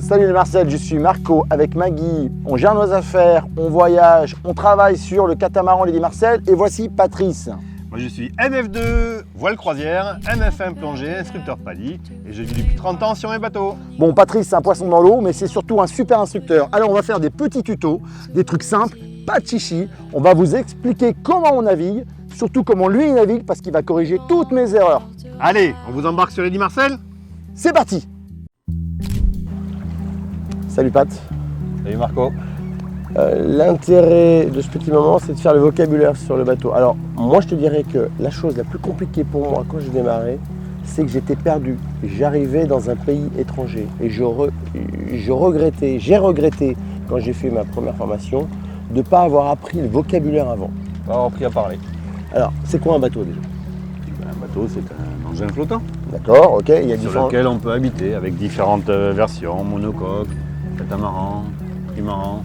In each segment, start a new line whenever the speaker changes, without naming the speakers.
Salut les Marcel, je suis Marco avec Maggie. On gère nos affaires, on voyage, on travaille sur le catamaran Lady Marcel et voici Patrice.
Moi je suis MF2, voile croisière, MF1 plongée, instructeur pali et je vis depuis 30 ans sur mes bateaux.
Bon, Patrice c'est un poisson dans l'eau mais c'est surtout un super instructeur. Alors on va faire des petits tutos, des trucs simples, pas de chichi. On va vous expliquer comment on navigue, surtout comment lui il navigue parce qu'il va corriger toutes mes erreurs.
Allez, on vous embarque sur Lady Marcel?
C'est parti! Salut Pat.
Salut Marco.
L'intérêt de ce petit moment, c'est de faire le vocabulaire sur le bateau. Alors, moi, je te dirais que la chose la plus compliquée pour moi quand j'ai démarré, c'est que j'étais perdu. J'arrivais dans un pays étranger et j'ai regretté, quand j'ai fait ma première formation, de ne pas avoir appris le vocabulaire avant.
On va avoir appris à parler.
Alors, c'est quoi un bateau déjà?
Un bateau, c'est un engin flottant.
D'accord, ok. Il y a
Sur
différents...
lequel on peut habiter avec différentes versions, monocoque, catamaran, trimaran.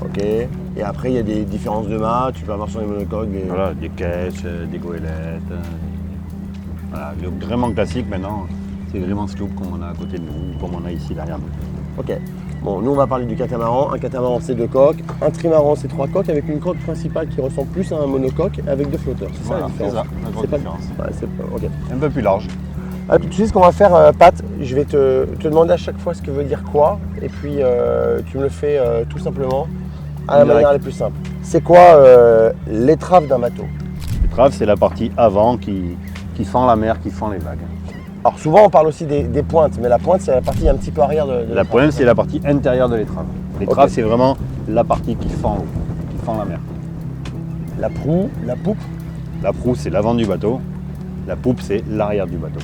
Ok. Et après, il y a des différences de mât. Tu peux avoir sur les monocoques des...
Voilà, des caisses, des goélettes. Voilà, le gréement classique maintenant, c'est le gréement sloop comme on a à côté de nous, comme on a ici derrière nous.
Ok. Bon, nous on va parler du catamaran. Un catamaran c'est 2 coques, un trimaran c'est 3 coques avec une coque principale qui ressemble plus à un monocoque avec 2 flotteurs. C'est ça
Voilà,
la différence.
c'est ça, la grosse
pas...
différence.
Ouais, c'est pas... Ok.
Un peu plus large.
Alors, tu sais ce qu'on va faire, Pat? Je vais te demander à chaque fois ce que veut dire quoi, et puis tu me le fais tout simplement à la manière la plus simple. C'est quoi l'étrave d'un bateau?
L'étrave, c'est la partie avant qui fend la mer, qui fend les vagues.
Alors souvent on parle aussi des pointes, mais la pointe c'est la partie un petit peu arrière de
La pointe, c'est la partie intérieure de l'étrave. L'étrave,
Ok.
c'est vraiment la partie qui fend l'eau, qui fend la mer.
La proue, la poupe.
La proue, c'est l'avant du bateau. La poupe, c'est l'arrière du bateau.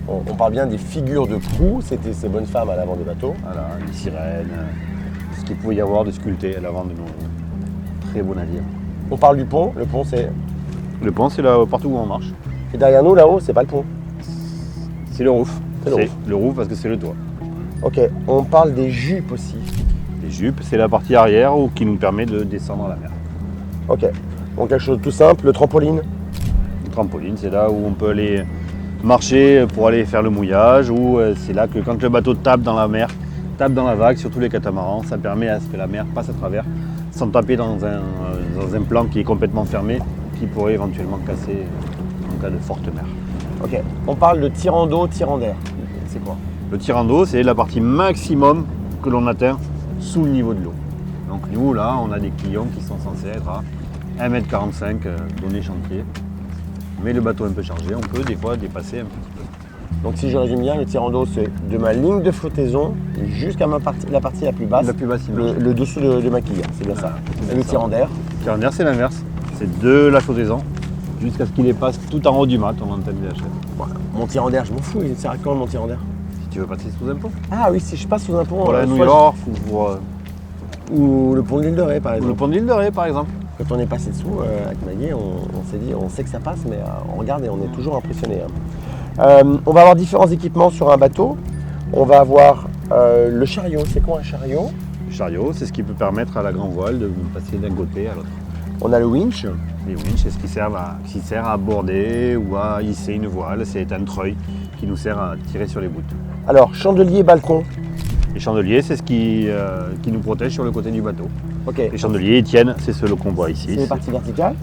On parle bien des figures de proue, c'était ces bonnes femmes à l'avant des bateaux.
Voilà, les sirènes, ce qu'il pouvait y avoir de sculpté à l'avant de nos très beaux navires.
On parle du pont, le pont c'est...
Le pont, c'est là partout où on marche.
Et derrière nous là-haut c'est pas le pont.
C'est le roof.
C'est le
C'est
roof.
le roof parce que c'est le toit.
Ok, on parle des jupes aussi.
Les jupes, c'est la partie arrière qui nous permet de descendre à la mer.
Ok, donc quelque chose de tout simple, le trampoline.
Le trampoline, c'est là où on peut aller marcher pour aller faire le mouillage, ou c'est là que quand le bateau tape dans la mer, tape dans la vague, surtout les catamarans, ça permet à ce que la mer passe à travers sans taper dans un plan qui est complètement fermé, qui pourrait éventuellement casser en cas de forte mer.
Ok, on parle de tirant d'eau, tirant d'air. C'est quoi?
Le tirant d'eau, c'est la partie maximum que l'on atteint sous le niveau de l'eau. Donc nous, là, on a des clients qui sont censés être à 1,45 m donné chantier. Mais le bateau est un peu chargé, on peut des fois dépasser un petit peu.
Donc si je résume bien, le tirant d'eau c'est de ma ligne de flottaison jusqu'à la partie la plus basse.
La plus basse image.
Le dessous de ma quille, c'est bien ça.
c'est
Et le
ça.
tirant d'air.
Le tirant d'air, c'est l'inverse. C'est de la flottaison jusqu'à ce qu'il les passe tout en haut du mat, on antenne VHF.
Voilà. Mon tirant d'air, je m'en fous, il sert à quand mon tirant d'air?
Si tu veux passer sous un pont.
Ah oui, si je passe sous un pont.
Pour la New
soit
York
ou le pont de l'île de Ré par
ou le
exemple.
pont de l'île de Ré, par exemple.
Quand on est passé dessous avec Maggie, on s'est dit, on sait que ça passe, mais on regarde et on est toujours impressionné. On va avoir différents équipements sur un bateau. On va avoir le chariot. C'est quoi un chariot?
Le chariot, c'est ce qui peut permettre à la grand voile de passer d'un côté à l'autre.
On a le winch.
Les winches, c'est ce qui sert à border ou à hisser une voile. C'est un treuil qui nous sert à tirer sur les bouts.
Alors, chandelier, balcon.
Les chandeliers, c'est ce qui nous protège sur le côté du bateau.
Ok.
Les chandeliers, ils tiennent, c'est ceux qu'on voit ici,
C'est les parties verticales.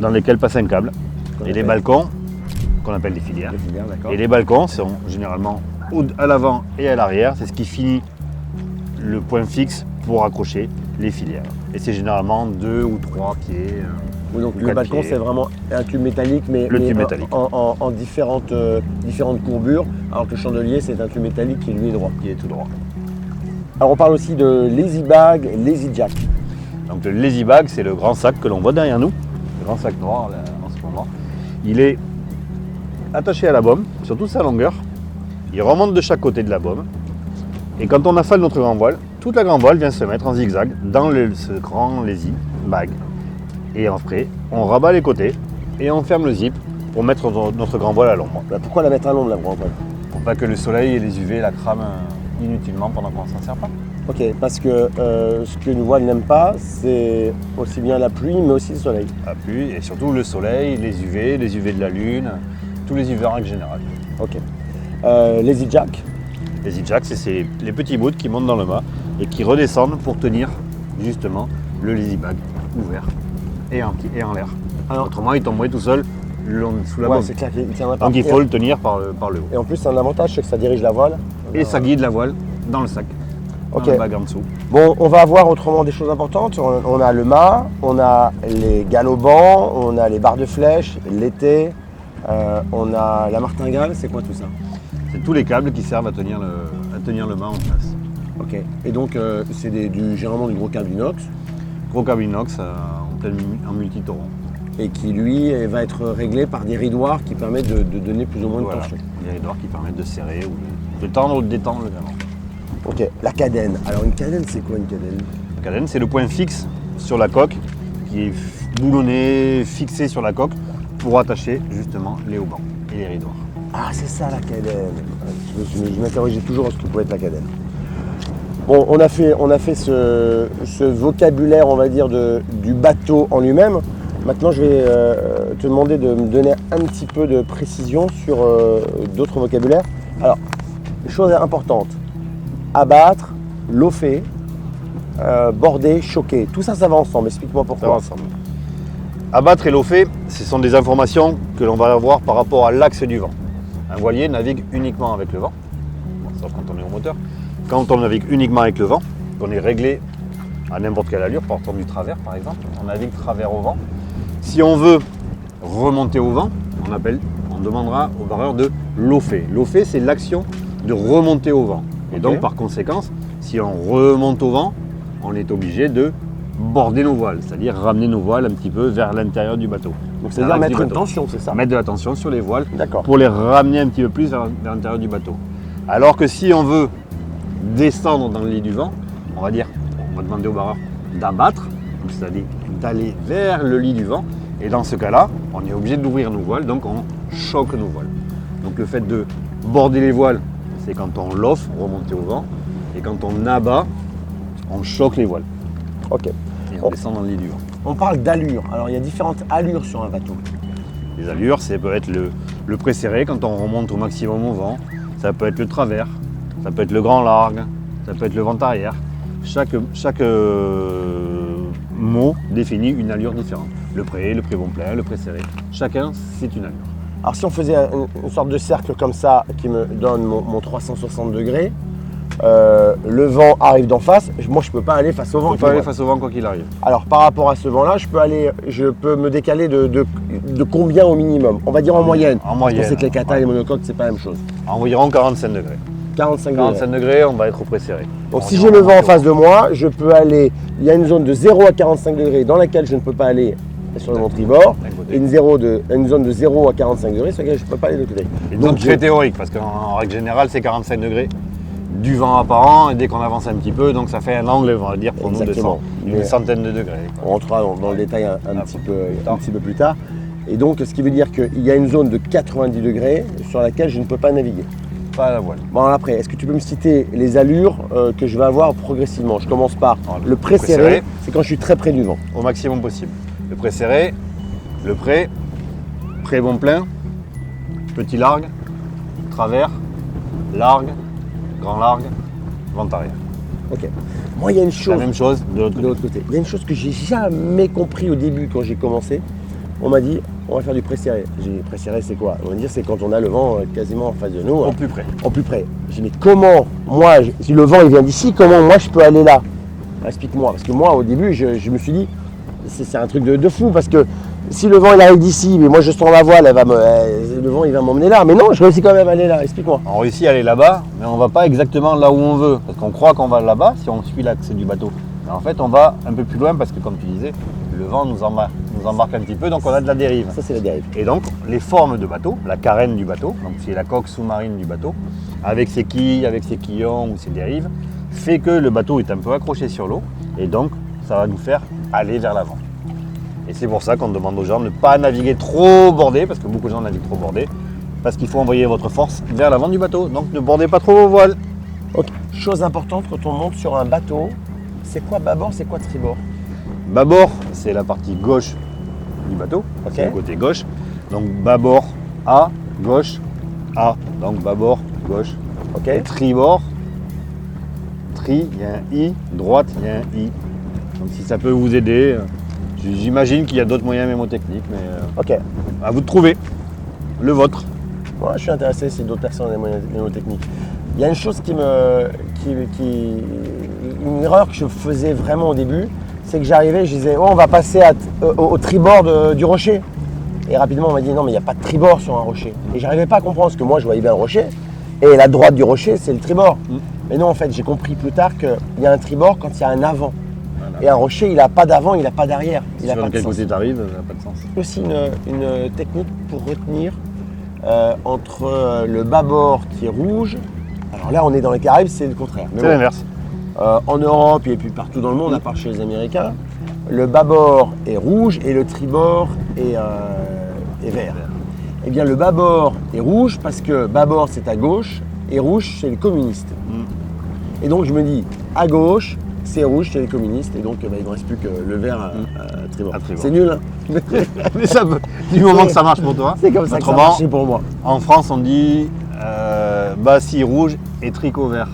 dans lesquels passe un câble.
qu'on
Et les
appelle
balcons, qu'on appelle des filières.
les filières, d'accord.
Et les balcons sont généralement à l'avant et à l'arrière. C'est ce qui finit le point fixe pour accrocher les filières. Et c'est généralement 2 ou 3 pieds.
Oui, donc
ou
le
4
balcon,
pieds.
c'est vraiment un tube métallique, mais,
Le
mais
tube métallique.
en différentes courbures, alors que le chandelier, c'est un tube métallique qui lui est droit.
Qui est tout droit.
Alors on parle aussi de lazy bag, lazy jack.
Donc le lazy bag, c'est le grand sac que l'on voit derrière nous, le grand sac noir là, en ce moment. Il est attaché à la baume, sur toute sa longueur. Il remonte de chaque côté de la baume. Et quand on affale notre grand voile, toute la grand voile vient se mettre en zigzag dans ce grand lazy bag. Et après, on rabat les côtés et on ferme le zip pour mettre notre grand voile à l'ombre.
Bah, pourquoi la mettre à l'ombre, la grande voile?
Pour pas que le soleil et les UV la crament inutilement pendant qu'on s'en sert pas.
Ok, parce que ce que une voile n'aime pas, c'est aussi bien la pluie, mais aussi le soleil.
La pluie et surtout le soleil, les UV de la lune, tous les UV en règle générale.
Ok. Lazy jack.
Les zigzags, c'est les petits bouts qui montent dans le mât et qui redescendent pour tenir justement le lazy bag ouvert et en l'air.
Alors,
Autrement, il tomberait tout seul sous la
ouais,
baume.
c'est clair qu'il tiendrait pas.
Donc il faut le tenir par le haut.
Et en plus, c'est un avantage, c'est que ça dirige la voile.
Et ça guide la voile dans le sac,
Ok.
dans le bag en dessous.
Bon, on va avoir autrement des choses importantes. On a le mât, on a les galopants, on a les barres de flèche, l'été, on a la martingale. C'est quoi tout ça?
C'est tous les câbles qui servent à tenir le mât en place.
Ok. Et donc, c'est généralement du gros câble inox
Gros câble inox en multitoron.
et qui, lui, va être réglé par des ridoirs qui permettent de donner plus ou moins de
Voilà.
tension.
Il y a les doigts qui permettent de serrer ou de tendre ou de détendre le canon.
Ok. La cadène. Alors, une cadène, c'est quoi une cadène?
La cadène, c'est le point fixe sur la coque qui est boulonné, fixé sur la coque pour attacher justement les haubans et les ridoirs.
Ah, c'est ça la cadène. Je m'interrogeais toujours à ce que pouvait être la cadène. Bon, on a fait ce vocabulaire, on va dire, du bateau en lui-même. Maintenant, je vais te demander de me donner un petit peu de précision sur d'autres vocabulaires. Alors, les choses importantes. Abattre, lofer, border, choquer. Tout ça, ça va ensemble. Explique-moi
Ça va
pourquoi.
ensemble. Abattre et lofer, ce sont des informations que l'on va avoir par rapport à l'axe du vent. Un voilier navigue uniquement avec le vent, bon, sauf quand on est au moteur. Quand on navigue uniquement avec le vent, qu'on est réglé à n'importe quelle allure, partant du travers par exemple, on navigue travers au vent. Si on veut remonter au vent, on demandera au barreur de lofer. Lofer, c'est l'action de remonter au vent. Et donc
Ok.
par conséquence, si on remonte au vent, on est obligé de border nos voiles, c'est-à-dire ramener nos voiles un petit peu vers l'intérieur du bateau.
Donc, c'est-à-dire
L'axe du
mettre une
bateau.
tension, c'est ça?
Mettre de la tension sur les voiles
D'accord.
pour les ramener un petit peu plus vers l'intérieur du bateau. Alors que si on veut descendre dans le lit du vent, on va demander au barreur d'abattre, donc c'est-à-dire d'aller vers le lit du vent. Et dans ce cas-là, on est obligé d'ouvrir nos voiles, donc on choque nos voiles. Donc le fait de border les voiles, c'est quand on l'offre, remonter au vent, et quand on abat, on choque les voiles
Ok.
et on descend dans le lit du vent.
On parle d'allure. Alors, il y a différentes allures sur un bateau.
Les allures, ça peut être le pré-serré quand on remonte au maximum au vent, ça peut être le travers, ça peut être le grand largue, ça peut être le vent arrière. Chaque mot définit une allure différente. Le pré bon plein, le pré-serré. Chacun, c'est une allure.
Alors si on faisait une sorte de cercle comme ça qui me donne mon 360 degrés, le vent arrive d'en face, moi je peux pas aller face au vent.
On peut aller face au vent quoi qu'il arrive.
Alors par rapport à ce vent-là, je peux me décaler de combien au minimum? On va dire en moyenne.
En moyenne.
Parce qu'on sait que les katas et les monocoques, c'est pas la même chose.
Environ 45 degrés.
45 degrés.
45 degrés, on va être au pré-serré.
Donc si j'ai le vent en face de moi, je peux aller, il y a une zone de 0 à 45 degrés dans laquelle je ne peux pas aller sur le tribord,
D'un côté.
et une zone de 0 à 45 degrés sur laquelle je ne peux pas aller de l'autre côté.
Et donc
j'ai-
très théorique, parce qu'en règle générale, c'est 45 degrés du vent apparent, et dès qu'on avance un petit peu, donc ça fait un angle, on va dire, pour nous, de
Exactement.
une centaine de degrés.
On rentrera dans le détail un
Ah,
petit
plus
peu plus tard. Et donc, ce qui veut dire qu'il y a une zone de 90 degrés sur laquelle je ne peux pas naviguer.
Pas à la voile.
Bon, après, est-ce que tu peux me citer les allures que je vais avoir progressivement? Je commence par
Alors,
le pré-serré,
pré-serré.
c'est quand je suis très près du vent.
Au maximum possible. Le pré-serré, le pré bon plein, petit largue, travers, largue, grand largue, vent arrière.
Ok. Moi, il y a une
C'est la
chose
même chose de l'autre
de
côté.
l'autre côté. Il y a une chose que j'ai jamais compris au début quand j'ai commencé. On m'a dit, on va faire du pré-serré. J'ai dit, pré-serré, c'est quoi? On va dire, c'est quand on a le vent quasiment en face de nous.
Au plus près.
Au plus près. J'ai dit, mais comment, moi, si le vent il vient d'ici, comment moi je peux aller là? Explique-moi. Parce que moi, au début, je me suis dit, c'est un truc de fou. Parce que si le vent il arrive d'ici, mais moi je sens la voile, le vent il va m'emmener là. Mais non, je réussis quand même à aller là. Explique-moi.
On réussit à aller là-bas, mais on ne va pas exactement là où on veut. Parce qu'on croit qu'on va là-bas si on suit l'axe du bateau. Mais en fait, on va un peu plus loin parce que, comme tu disais, le vent nous embarque un petit peu, donc on a de la dérive.
Ça, c'est la dérive.
Et donc, les formes de bateau, la carène du bateau, donc c'est la coque sous-marine du bateau, avec ses quilles, avec ses quillons ou ses dérives, fait que le bateau est un peu accroché sur l'eau, et donc ça va nous faire aller vers l'avant. Et c'est pour ça qu'on demande aux gens de ne pas naviguer trop bordé, parce que beaucoup de gens naviguent trop bordé, parce qu'il faut envoyer votre force vers l'avant du bateau. Donc ne bordez pas trop vos voiles.
Ok. Chose importante quand on monte sur un bateau, c'est quoi bâbord, c'est quoi tribord?
Bâbord, c'est la partie gauche du bateau,
Ok.
c'est le côté gauche. Donc bâbord A, gauche A. Donc bâbord, gauche,
Ok.
Et tribord, il y a un I, droite, il y a un I. Donc si ça peut vous aider, j'imagine qu'il y a d'autres moyens mémotechniques, mais
Ok.
à vous de trouver le vôtre.
Moi, je suis intéressé si d'autres personnes ont des moyens mnémotechniques. Il y a une chose une erreur que je faisais vraiment au début, c'est que j'arrivais, je disais, oh, on va passer au tribord du rocher. Et rapidement, on m'a dit, non, mais il n'y a pas de tribord sur un rocher. Et j'arrivais pas à comprendre, parce que moi, je voyais bien le rocher, et la droite du rocher, c'est le tribord. Mais non, en fait, j'ai compris plus tard qu'il y a un tribord quand il y a un avant.
Voilà.
Et un rocher, il n'a pas d'avant, il n'a pas d'arrière. Il n'a
Sur
pas de
quel
sens.
côté tu arrives, ça n'a pas de sens.
Aussi une technique pour retenir entre le bâbord qui est rouge. Alors là, on est dans les Caraïbes, c'est le contraire. Mais
C'est
bon,
l'inverse.
en Europe et puis partout dans le monde, à part chez les Américains, le bâbord est rouge et le tribord est vert. Eh bien, le bâbord est rouge parce que bâbord c'est à gauche et rouge c'est les communistes. Et donc je me dis, à gauche, c'est rouge chez les communistes et donc il ne me reste plus que le vert à tribord.
À tribord.
C'est nul, hein.
Mais ça peut, du moment que ça marche pour toi.
C'est comme ça que ça
Autrement,
marchait pour moi.
en France, on dit bâssis rouge et tricot vert.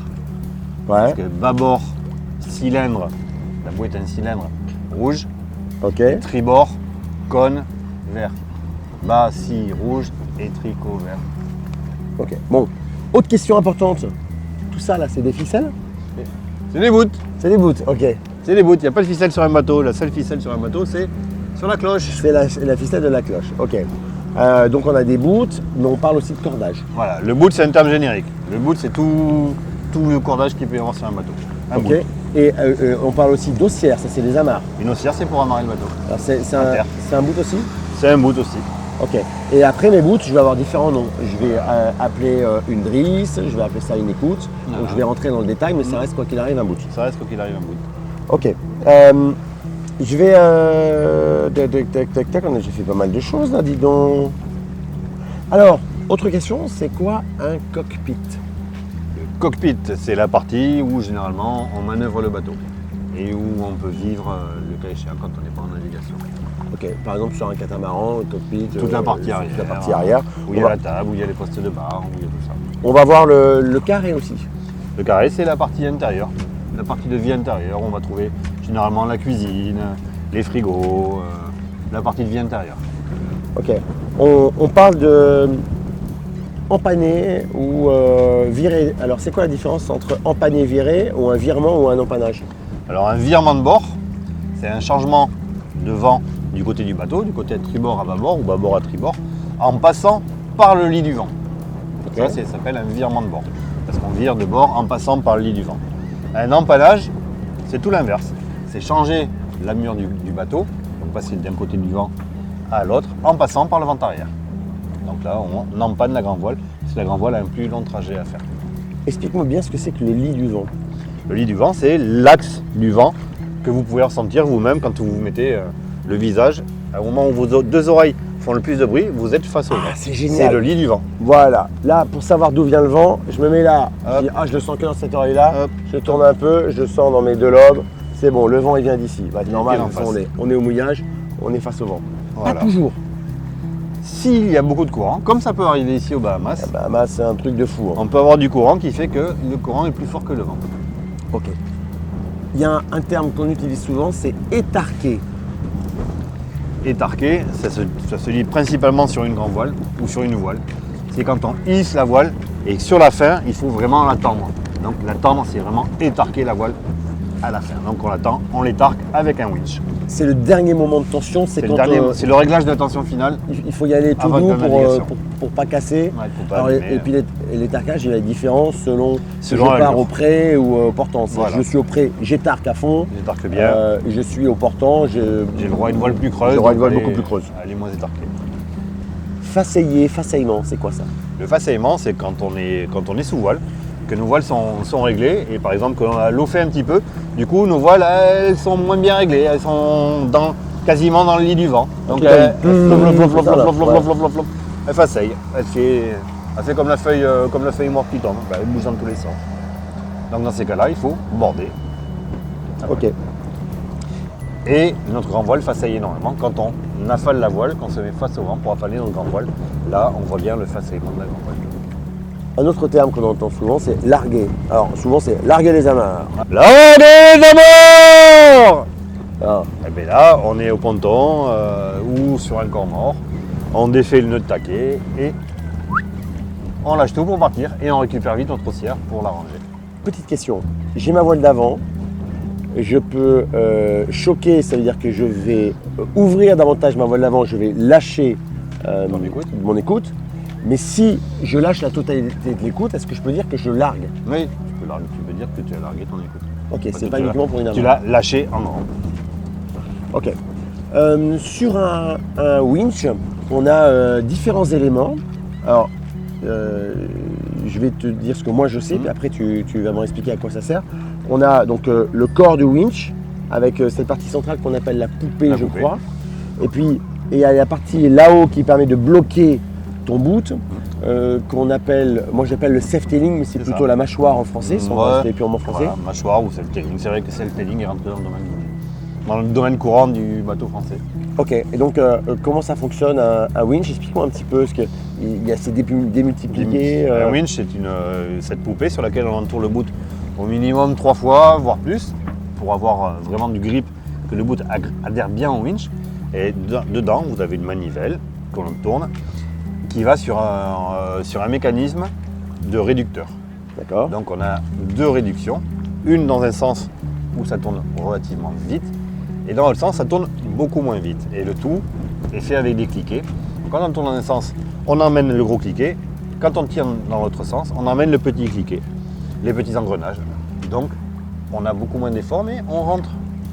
Ouais,
Parce que bâbord, cylindre, la bouée est un cylindre rouge,
ok.
tribord, cône, vert. Bâssis rouge et tricot vert.
Ok. Bon, autre question importante. Tout ça là, c'est des ficelles?
C'est des bouts.
C'est des bouts, ok.
C'est des bouts. Il n'y a pas de ficelle sur un bateau. La seule ficelle sur un bateau, c'est sur la cloche.
C'est la ficelle de la cloche, ok. Donc on a des bouts, mais on parle aussi de cordage.
Voilà. Le bout, c'est un terme générique. Le bout, c'est tout le cordage qu'il peut y avoir sur un bateau. Un
Ok.
bout.
Et on parle aussi d'ossière, ça c'est les amarres.
Une haussière, c'est pour amarrer le bateau.
Alors c'est
Inter.
un bout aussi?
C'est un bout aussi.
Ok. Et après mes bouts, je vais avoir différents noms. Je vais appeler une drisse, je vais appeler ça une écoute.
Voilà.
Donc je vais rentrer dans le détail, mais ça reste quoi qu'il arrive un bout.
Ça reste quoi qu'il arrive un bout.
Ok. Je vais. Tac, on a déjà fait pas mal de choses là, dis donc. Alors, autre question, c'est quoi un cockpit?
Le cockpit, c'est la partie où généralement on manœuvre le bateau et où on peut vivre le cas échéant quand on n'est pas en navigation.
Ok, par exemple sur un catamaran, un cockpit.
Toute la partie arrière.
Toute la partie arrière.
Où il y a la table, où il y a les postes de bar, où il y a tout ça.
On va voir le carré aussi.
Le carré, c'est la partie intérieure, la partie de vie intérieure. On va trouver généralement la cuisine, les frigos, la partie de vie intérieure.
Ok. On parle de empanner ou virer. Alors, c'est quoi la différence entre empanner, virer ou un virement ou un empannage?
Alors un virement de bord, c'est un changement de vent du côté du bateau, du côté de tribord à bâbord ou bâbord à tribord, en passant par le lit du vent.
Ok.
Ça s'appelle un virement de bord, parce qu'on vire de bord en passant par le lit du vent. Un empannage, c'est tout l'inverse. C'est changer la mure du bateau, donc passer d'un côté du vent à l'autre, en passant par le vent arrière. Donc là, on empanne la grand voile, parce que la grand voile a un plus long trajet à faire.
Explique-moi bien ce que c'est que le lit du vent.
Le lit du vent, c'est l'axe du vent que vous pouvez ressentir vous-même quand vous mettez le visage. Au moment où vos deux oreilles font le plus de bruit, vous êtes face au vent.
Ah, c'est
C'est
génial.
le lit du vent.
Voilà. Là, pour savoir d'où vient le vent, je me mets là.
Hop.
Je dis, ah, je le sens que dans cette oreille-là.
Hop.
Je tourne un peu, je le sens dans mes deux lobes. C'est bon, le vent, il vient d'ici. Bah, c'est normal,
en
de toute façon,
face.
on est au mouillage, on est face au vent.
Voilà.
Pas toujours.
S'il y a beaucoup de courant, comme ça peut arriver ici aux Bahamas,
Bah, c'est un truc de fou. Hein.
on peut avoir du courant qui fait que le courant est plus fort que le vent.
Ok. Il y a un terme qu'on utilise souvent, c'est étarquer.
Étarquer, ça se lit principalement sur une grande voile ou sur une voile. C'est quand on hisse la voile et sur la fin, il faut vraiment la tendre. Donc la tendre, c'est vraiment étarquer la voile à la fin. Donc on la tend, on l'étarque avec un winch.
C'est le dernier moment de tension, c'est
C'est
quand
c'est le réglage de la tension finale.
il faut y aller tout
Avant
doux
de la navigation.
pour pas casser.
Ouais, faut pas
Alors,
abîmer.
et puis l'étarquage, il a une différence selon si
Selon
je
la
pars
allure.
au pré ou au portant. Si
Voilà.
je suis au pré, j'étarque à fond.
J'étarque bien.
Je suis au portant,
J'ai le droit à une voile plus creuse.
J'ai le droit à une
donc
voile
elle
beaucoup
est-
plus creuse.
Elle est moins étarquée.
Faceillement, c'est quoi ça?
Le faceillement, c'est quand on est sous voile, que nos voiles sont réglées et par exemple que l'on a l'eau fait un petit peu, du coup nos voiles elles sont moins bien réglées, elles sont quasiment dans le lit du vent. Donc
tout
elles
comme-
flop, elles faceillent, elle fait comme la feuille morte qui tombe, elle bouge dans tous les sens. Donc dans ces cas-là, il faut border.
Ok.
Et notre grand voile faceille énormément. Quand on affale la voile, quand on se met face au vent pour affaler notre grand voile, là on voit bien le faceillement de la grand voile.
Un autre terme qu'on entend souvent, c'est larguer. Alors souvent c'est larguer les amarres.
Là, les amours.
Ah,
Et bien là, on est au ponton ou sur un corps mort. On défait le nœud de taquet et on lâche tout pour partir et on récupère vite notre haussière pour la ranger.
petite question, j'ai ma voile d'avant, je peux choquer, ça veut dire que je vais ouvrir davantage ma voile d'avant, je vais lâcher mon écoute. Mais si je lâche la totalité de l'écoute, est-ce que je peux dire que je largue?
Oui, tu peux dire que tu as largué ton écoute.
Ok, c'est pas uniquement pour une amarre.
Tu l'as lâché en grand.
Ok. Sur un winch, on a différents éléments. Alors, je vais te dire ce que moi je sais, puis après tu vas me expliquer à quoi ça sert. On a donc le corps du winch avec cette partie centrale qu'on appelle la poupée, je crois. Et puis il y a la partie là-haut qui permet de bloquer ton boot, qu'on appelle, moi j'appelle le self-tailing, mais c'est plutôt la mâchoire en français, si on va rester purement français.
Voilà, mâchoire ou self-tailing. C'est vrai que self-tailing est rentré dans le domaine courant du bateau français.
Ok, et donc comment ça fonctionne un winch? Explique-moi un petit peu, parce qu'il y a ces démultipliés.
Un winch, c'est cette poupée sur laquelle on entoure le boot au minimum 3 fois, voire plus, pour avoir vraiment du grip, que le boot adhère bien au winch. Et dedans, vous avez une manivelle qu'on tourne, qui va sur un mécanisme de réducteur.
D'accord.
Donc on a 2 réductions, une dans un sens où ça tourne relativement vite, et dans l'autre sens ça tourne beaucoup moins vite. Et le tout est fait avec des cliquets. Quand on tourne dans un sens, on emmène le gros cliquet. Quand on tire dans l'autre sens, on emmène le petit cliquet, les petits engrenages. Donc on a beaucoup moins d'efforts, mais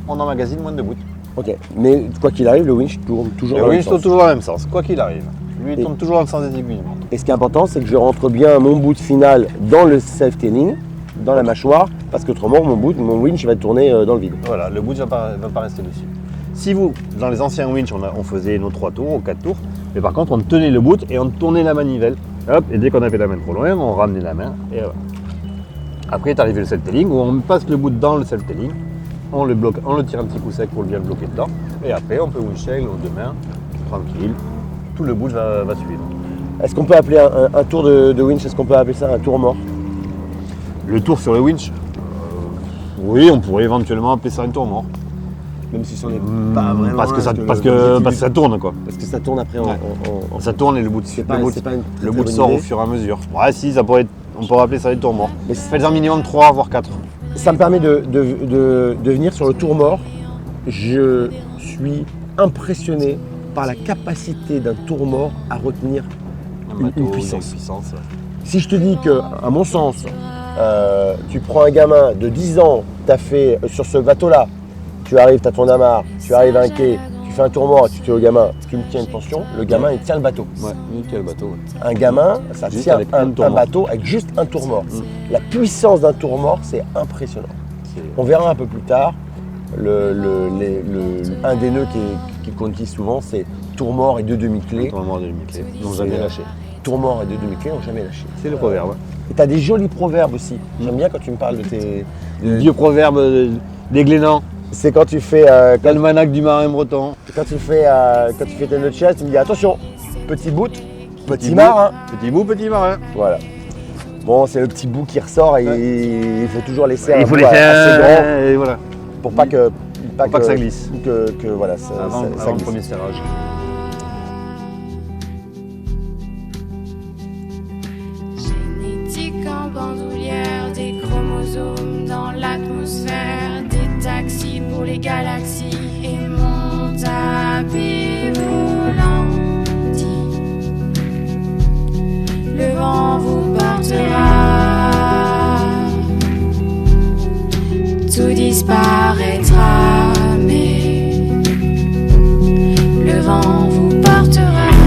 on emmagasine moins de bouts.
Ok, mais quoi qu'il arrive, le winch tourne toujours
Le
dans le même
winch tourne
sens.
toujours dans le même sens, quoi qu'il arrive. Lui, il tourne toujours dans le sens des aiguilles.
Et ce qui est important, c'est que je rentre bien mon boot final dans le self-tailing, dans la mâchoire, parce qu'autrement, mon winch va tourner dans le vide.
Voilà, le boot ne va pas rester dessus. Si vous, dans les anciens winch, on faisait nos 3 tours ou 4 tours, mais par contre, on tenait le boot et on tournait la manivelle. Hop, et dès qu'on avait la main trop loin, on ramenait la main et voilà. Après est arrivé le self-tailing où on passe le boot dans le self-tailing, on le bloque, on le tire un petit coup sec pour bien le bloquer dedans, et après on peut wincher l'eau de main, tranquille, tout le boot va suivre.
Est-ce qu'on peut appeler un tour de winch, est-ce qu'on peut appeler ça un tour mort?
Le tour sur le winch, oui, on pourrait éventuellement appeler ça un tour mort.
Même si c'en est pas vraiment.
Parce que ça tourne quoi.
Parce que ça tourne après en
Ça tourne et le bout sort au fur et à mesure. Ouais, si, on pourrait appeler ça des tours morts. Mais faites-en minimum 3 voire 4.
Ça me permet de venir sur le tour mort. Je suis impressionné par la capacité d'un tour mort à retenir une puissance. Si je te dis que, à mon sens, tu prends un gamin de 10 ans, tu as fait sur ce bateau-là, tu arrives, tu as ton amarre, tu arrives à un quai, tu fais un tour mort, tu dis au gamin, tu me tiens une tension, le gamin il tient le bateau.
Ouais, il tient le bateau. Ouais.
Un gamin, ça
juste
tient un bateau avec juste un tour mort. La puissance d'un tour mort, c'est impressionnant. On verra un peu plus tard, un des nœuds qu'on utilise souvent, c'est tour mort et 2 demi-clés.
Tour mort et 2 demi-clés, n'ont jamais lâché.
Tour mort et 2 demi-clés n'ont jamais lâché.
C'est le proverbe.
Et tu as des jolis proverbes aussi. J'aime bien quand tu me parles de tes...
vieux proverbes des Glénans.
C'est quand tu fais...
L'almanach du marin breton.
Quand tu fais tes nœuds de chasse, tu me dis attention, petit bout, petit
bout,
marin.
Petit bout, petit marin.
Voilà. Bon, c'est le petit bout qui ressort et il faut toujours laisser
un
bout
assez
grand
et voilà.
pour pas que
ça glisse.
Que voilà,
avant
glisse.
le premier serrage.
Génétique en bandoulière, des chromosomes dans l'atmosphère, des taxis pour les galaxies et mon tapis roulant. Le vent vous portera, tout disparaîtra, mais le vent vous portera.